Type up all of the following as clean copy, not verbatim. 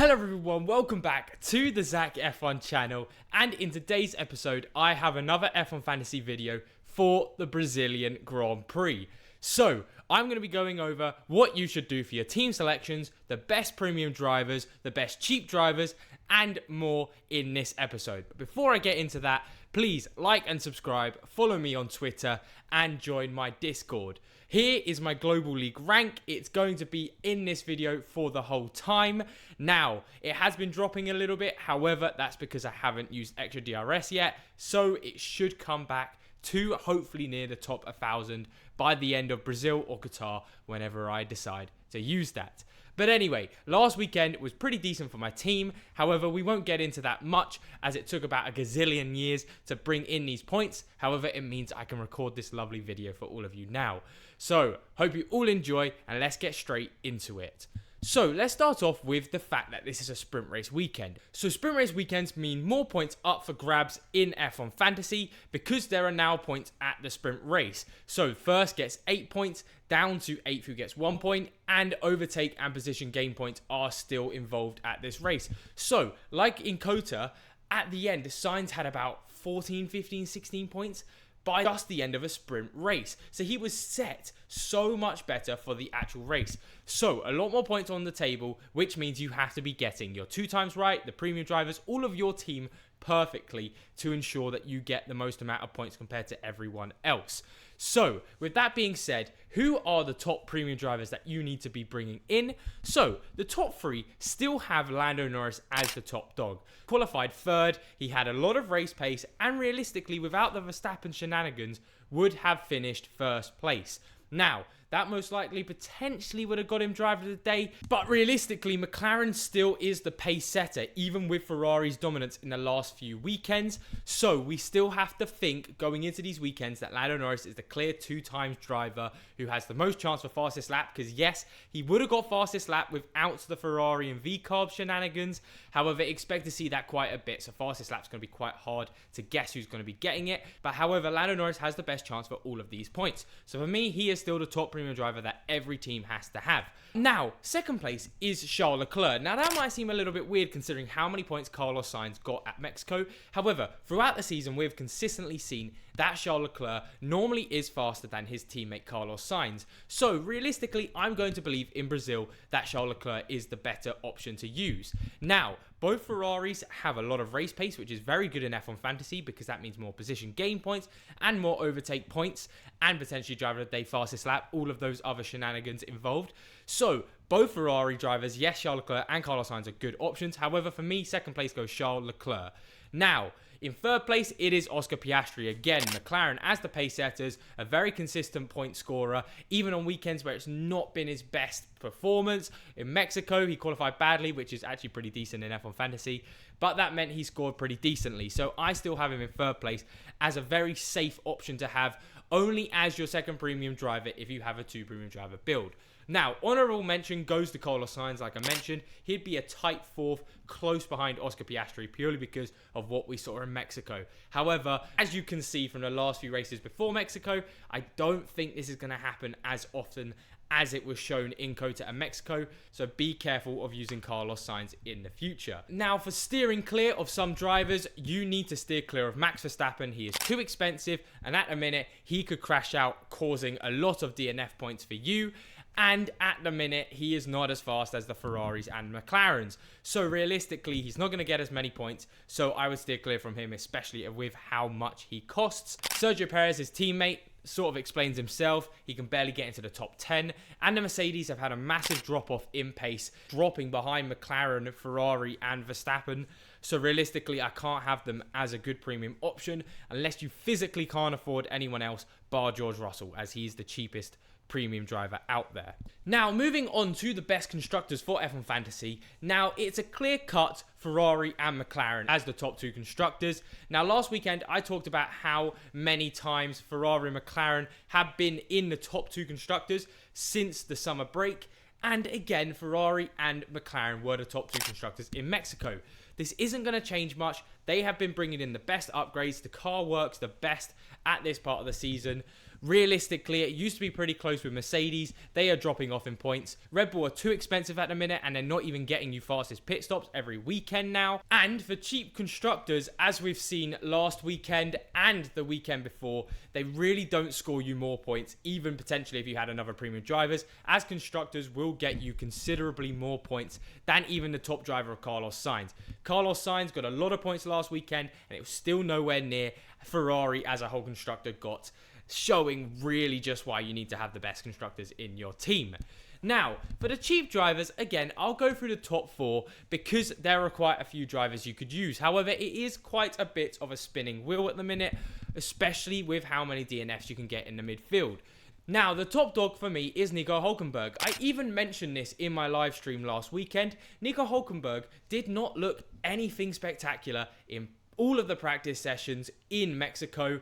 Hello everyone, welcome back to the Zach F1 channel, and in today's episode I have another F1 fantasy video for the Brazilian Grand Prix. So I'm going to be going over what you should do for your team selections, the best premium drivers, the best cheap drivers, and more in this episode. But before I get into that, please like and subscribe, follow me on Twitter, and join my Discord. Here is my Global League rank. It's going to be in this video for the whole time. Now, it has been dropping a little bit. However, that's because I haven't used extra DRS yet. So it should come back to hopefully near the top 1,000 by the end of Brazil or Qatar, whenever I decide to use that. But anyway, last weekend was pretty decent for my team. However, we won't get into that much as it took about a gazillion years to bring in these points. However, it means I can record this lovely video for all of you now. So, hope you all enjoy and let's get straight into it. So, let's start off with the fact that this is a sprint race weekend. So, sprint race weekends mean more points up for grabs in F1 Fantasy because there are now points at the sprint race. So, first gets 8 points, down to 8th who gets 1 point, and overtake and position gain points are still involved at this race. So, like in Kota, at the end, the Sainz had about 14, 15, 16 points by just the end of a sprint race. So he was set so much better for the actual race. So a lot more points on the table, which means you have to be getting your 2 times right, the premium drivers, all of your team perfectly to ensure that you get the most amount of points compared to everyone else. So, with that being said, who are the top premium drivers that you need to be bringing in? So, the top 3 still have Lando Norris as the top dog. Qualified 3rd, he had a lot of race pace, and realistically, without the Verstappen shenanigans, would have finished 1st place. Now, that most likely potentially would have got him driver of the day, but realistically, McLaren still is the pace setter, even with Ferrari's dominance in the last few weekends. So we still have to think going into these weekends that Lando Norris is the clear 2 times driver who has the most chance for fastest lap, because yes, he would have got fastest lap without the Ferrari and V-carb shenanigans. However, expect to see that quite a bit, so fastest lap's going to be quite hard to guess who's going to be getting it. But however, Lando Norris has the best chance for all of these points. So for me, he is still the top premium driver that every team has to have. Now, second place is Charles Leclerc. Now, that might seem a little bit weird considering how many points Carlos Sainz got at Mexico. However, throughout the season, we've consistently seen that Charles Leclerc normally is faster than his teammate Carlos Sainz. So, realistically, I'm going to believe in Brazil that Charles Leclerc is the better option to use. Now, both Ferraris have a lot of race pace, which is very good in F1 Fantasy because that means more position gain points and more overtake points and potentially driver of the day, fastest lap, all of those other shenanigans involved. So, both Ferrari drivers, yes, Charles Leclerc and Carlos Sainz are good options. However, for me, second place goes Charles Leclerc. Now, in third place, it is Oscar Piastri. Again, McLaren as the pace setters, a very consistent point scorer, even on weekends where it's not been his best performance. In Mexico, he qualified badly, which is actually pretty decent in F1 Fantasy, but that meant he scored pretty decently. So I still have him in third place as a very safe option to have, only as your second premium driver if you have a 2 premium driver build. Now, honourable mention goes to Carlos Sainz, like I mentioned. He'd be a tight 4th, close behind Oscar Piastri, purely because of what we saw in Mexico. However, as you can see from the last few races before Mexico, I don't think this is going to happen as often as it was shown in Kota and Mexico, so be careful of using Carlos Sainz in the future. Now, for steering clear of some drivers, you need to steer clear of Max Verstappen. He is too expensive, and at the minute, he could crash out, causing a lot of DNF points for you. And at the minute, he is not as fast as the Ferraris and McLarens. So realistically, he's not going to get as many points. So I would steer clear from him, especially with how much he costs. Sergio Perez, his teammate, sort of explains himself. He can barely get into the top 10. And the Mercedes have had a massive drop-off in pace, dropping behind McLaren, Ferrari, and Verstappen. So realistically, I can't have them as a good premium option unless you physically can't afford anyone else bar George Russell, as he's the cheapest premium driver out there. Now, moving on to the best constructors for F1 Fantasy. Now, it's a clear-cut Ferrari and McLaren as the top 2 constructors. Now, last weekend, I talked about how many times Ferrari and McLaren have been in the top 2 constructors since the summer break. And again, Ferrari and McLaren were the top 2 constructors in Mexico. This isn't going to change much. They have been bringing in the best upgrades. The car works the best at this part of the season. Realistically, it used to be pretty close with Mercedes. They are dropping off in points. Red Bull are too expensive at the minute, and they're not even getting you fastest pit stops every weekend now. And for cheap constructors, as we've seen last weekend and the weekend before, they really don't score you more points, even potentially if you had another premium drivers, as constructors will get you considerably more points than even the top driver of Carlos Sainz. Carlos Sainz got a lot of points last weekend, and it was still nowhere near Ferrari as a whole constructor got, showing really just why you need to have the best constructors in your team. Now, for the cheap drivers, again, I'll go through the top 4 because there are quite a few drivers you could use. However, it is quite a bit of a spinning wheel at the minute, especially with how many DNFs you can get in the midfield. Now, the top dog for me is Nico Hülkenberg. I even mentioned this in my live stream last weekend. Nico Hülkenberg did not look anything spectacular in all of the practice sessions in Mexico,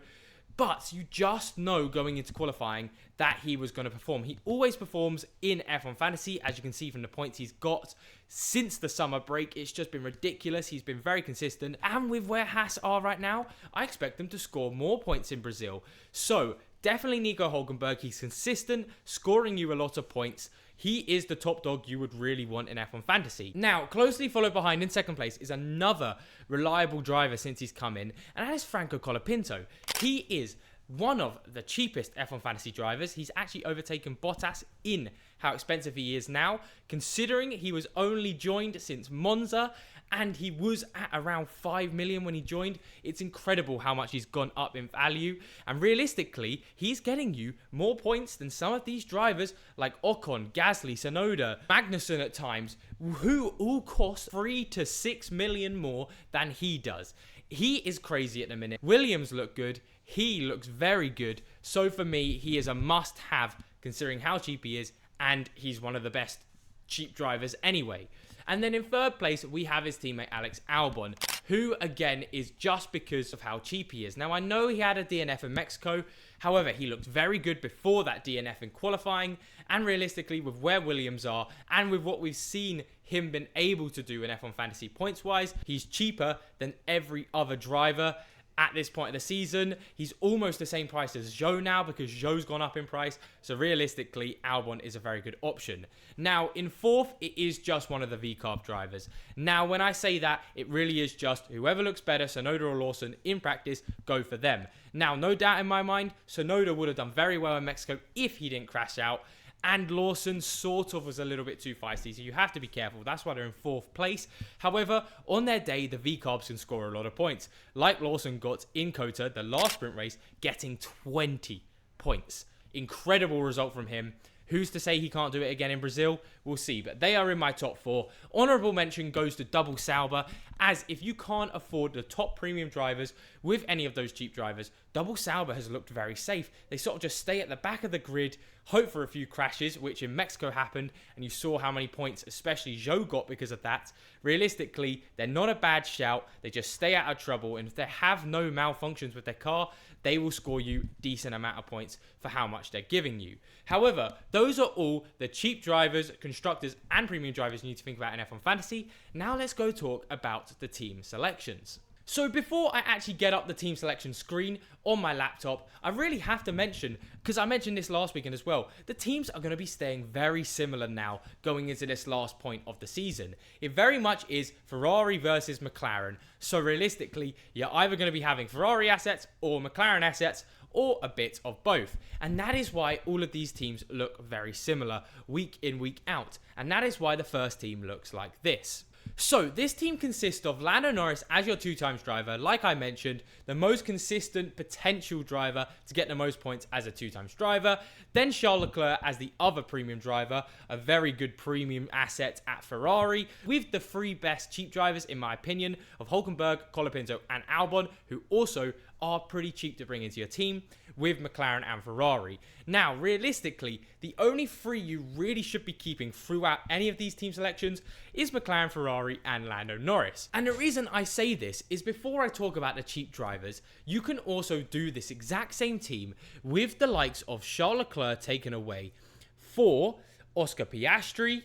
but you just know going into qualifying that he was going to perform. He always performs in F1 Fantasy, as you can see from the points he's got since the summer break. It's just been ridiculous. He's been very consistent, and with where Haas are right now, I expect them to score more points in Brazil. So definitely Nico Hülkenberg. He's consistent, scoring you a lot of points. He is the top dog you would really want in F1 Fantasy. Now, closely followed behind in second place is another reliable driver since he's come in, and that is Franco Colapinto. He is one of the cheapest F1 Fantasy drivers. He's actually overtaken Bottas in how expensive he is now, considering he was only joined since Monza, and he was at around 5 million when he joined. It's incredible how much he's gone up in value, and realistically, he's getting you more points than some of these drivers like Ocon, Gasly, Tsunoda, Magnussen at times, who all cost 3 to 6 million more than he does. He is crazy at the minute. Williams look good. He looks very good. So for me, he is a must-have considering how cheap he is, and he's one of the best cheap drivers anyway. And then in third place, we have his teammate Alex Albon, who again is just because of how cheap he is. Now, I know he had a DNF in Mexico. However, he looked very good before that DNF in qualifying. And realistically, with where Williams are and with what we've seen him been able to do in F1 Fantasy points-wise, he's cheaper than every other driver at this point of the season. He's almost the same price as Zhou now because Zhou's gone up in price. So realistically, Albon is a very good option. Now, in fourth, it is just one of the V-Carb drivers. Now, when I say that, it really is just whoever looks better, Tsunoda or Lawson, in practice, go for them. Now, no doubt in my mind, Tsunoda would have done very well in Mexico if he didn't crash out. And Lawson sort of was a little bit too feisty, so you have to be careful. That's why they're in fourth place. However, on their day, the V-Carbs can score a lot of points. Like Lawson got in Kota, the last sprint race, getting 20 points. Incredible result from him. Who's to say he can't do it again in Brazil? We'll see, but they are in my top 4. Honourable mention goes to Double Sauber, as if you can't afford the top premium drivers with any of those cheap drivers, Double Sauber has looked very safe. They sort of just stay at the back of the grid, hope for a few crashes, which in Mexico happened, and you saw how many points especially Zhou got because of that. Realistically, they're not a bad shout. They just stay out of trouble, and if they have no malfunctions with their car, they will score you decent amount of points for how much they're giving you. However, those are all the cheap drivers, constructors, and premium drivers you need to think about in F1 Fantasy. Now let's go talk about the team selections. So before I actually get up the team selection screen on my laptop, I really have to mention, because I mentioned this last weekend as well, the teams are going to be staying very similar now going into this last point of the season. It very much is Ferrari versus McLaren. So realistically, you're either going to be having Ferrari assets or McLaren assets, or a bit of both. And that is why all of these teams look very similar week in, week out. And that is why the first team looks like this. So, this team consists of Lando Norris as your 2-times driver, like I mentioned, the most consistent potential driver to get the most points as a 2-times driver, then Charles Leclerc as the other premium driver, a very good premium asset at Ferrari, with the 3 best cheap drivers, in my opinion, of Hülkenberg, Colapinto and Albon, who also are pretty cheap to bring into your team, with McLaren and Ferrari. Now, realistically, the only 3 you really should be keeping throughout any of these team selections is McLaren, Ferrari, and Lando Norris. And the reason I say this is before I talk about the cheap drivers, you can also do this exact same team with the likes of Charles Leclerc taken away for Oscar Piastri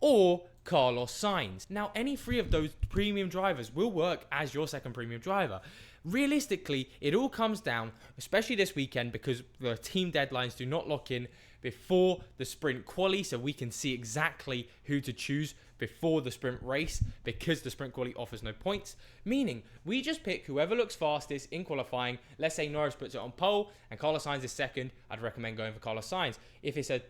or Carlos Sainz. Now, any three of those premium drivers will work as your second premium driver. Realistically, it all comes down, especially this weekend, because the team deadlines do not lock in before the sprint quali, so we can see exactly who to choose before the sprint race, because the sprint quali offers no points, meaning we just pick whoever looks fastest in qualifying. Let's say Norris puts it on pole and Carlos Sainz is second, I'd recommend going for Carlos Sainz. If it's a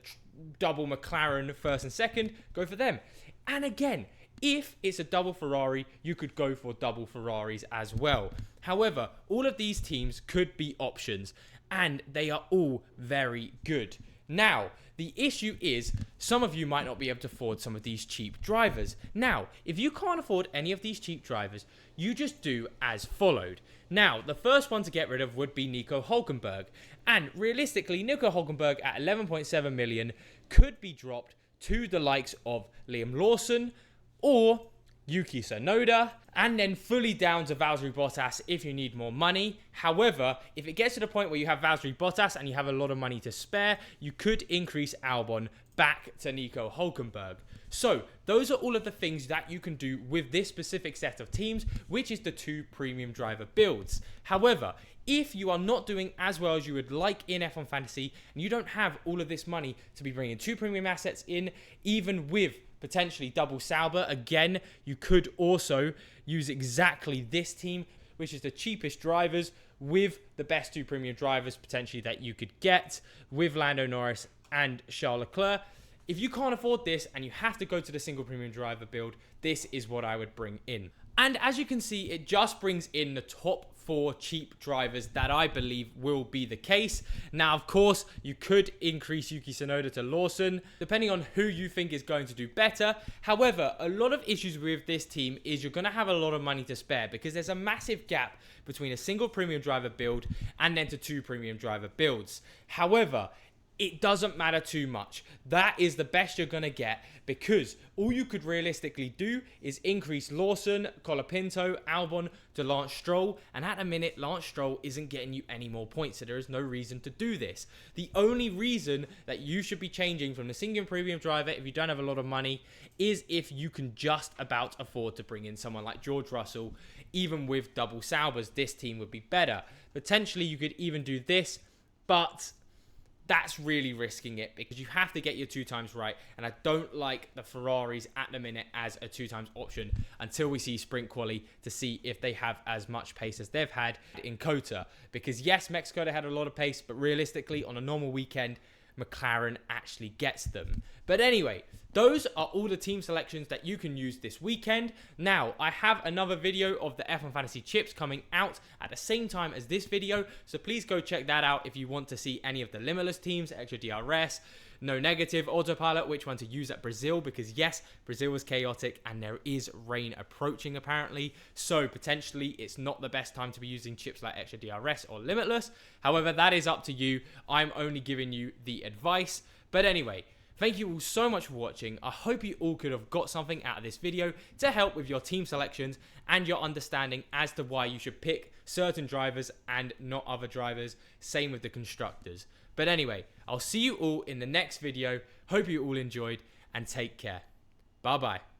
double McLaren first and second, go for them. And again, if it's a double Ferrari, you could go for double Ferraris as well. However, all of these teams could be options, and they are all very good. Now, the issue is some of you might not be able to afford some of these cheap drivers. Now, if you can't afford any of these cheap drivers, you just do as followed. Now, the first one to get rid of would be Nico Hülkenberg. And realistically, Nico Hülkenberg at 11.7 million could be dropped to the likes of Liam Lawson or Yuki Tsunoda, and then fully down to Valtteri Bottas if you need more money. However, if it gets to the point where you have Valtteri Bottas and you have a lot of money to spare, you could increase Albon back to Nico Hülkenberg. So, those are all of the things that you can do with this specific set of teams, which is the 2 premium driver builds. However, if you are not doing as well as you would like in F1 Fantasy, and you don't have all of this money to be bringing 2 premium assets in, even with potentially double Sauber, again, you could also use exactly this team, which is the cheapest drivers with the best 2 premium drivers potentially that you could get with Lando Norris and Charles Leclerc. If you can't afford this and you have to go to the single premium driver build, this is what I would bring in. And as you can see, it just brings in the top 4 cheap drivers that I believe will be the case. Now, of course, you could increase Yuki Tsunoda to Lawson, depending on who you think is going to do better. However, a lot of issues with this team is you're going to have a lot of money to spare, because there's a massive gap between a single premium driver build and then to 2 premium driver builds. However, it doesn't matter too much. That is the best you're going to get, because all you could realistically do is increase Lawson, Colapinto, Albon to Lance Stroll, and at the minute, Lance Stroll isn't getting you any more points, so there is no reason to do this. The only reason that you should be changing from the single premium driver if you don't have a lot of money is if you can just about afford to bring in someone like George Russell. Even with double Saubers, this team would be better. Potentially, you could even do this, but that's really risking it, because you have to get your 2 times right, and I don't like the Ferraris at the minute as a 2 times option until we see sprint quali to see if they have as much pace as they've had in COTA. Because yes, Mexico, they had a lot of pace, but realistically on a normal weekend, McLaren actually gets them. But anyway, those are all the team selections that you can use this weekend. Now, I have another video of the F1 Fantasy chips coming out at the same time as this video, so please go check that out if you want to see any of the limitless teams, extra DRS, no negative, autopilot, which one to use at Brazil, because yes, Brazil was chaotic and there is rain approaching apparently, so potentially it's not the best time to be using chips like extra DRS or limitless. However, that is up to you. I'm only giving you the advice. But anyway, thank you all so much for watching. I hope you all could have got something out of this video to help with your team selections and your understanding as to why you should pick certain drivers and not other drivers. Same with the constructors. But anyway, I'll see you all in the next video. Hope you all enjoyed, and take care. Bye bye.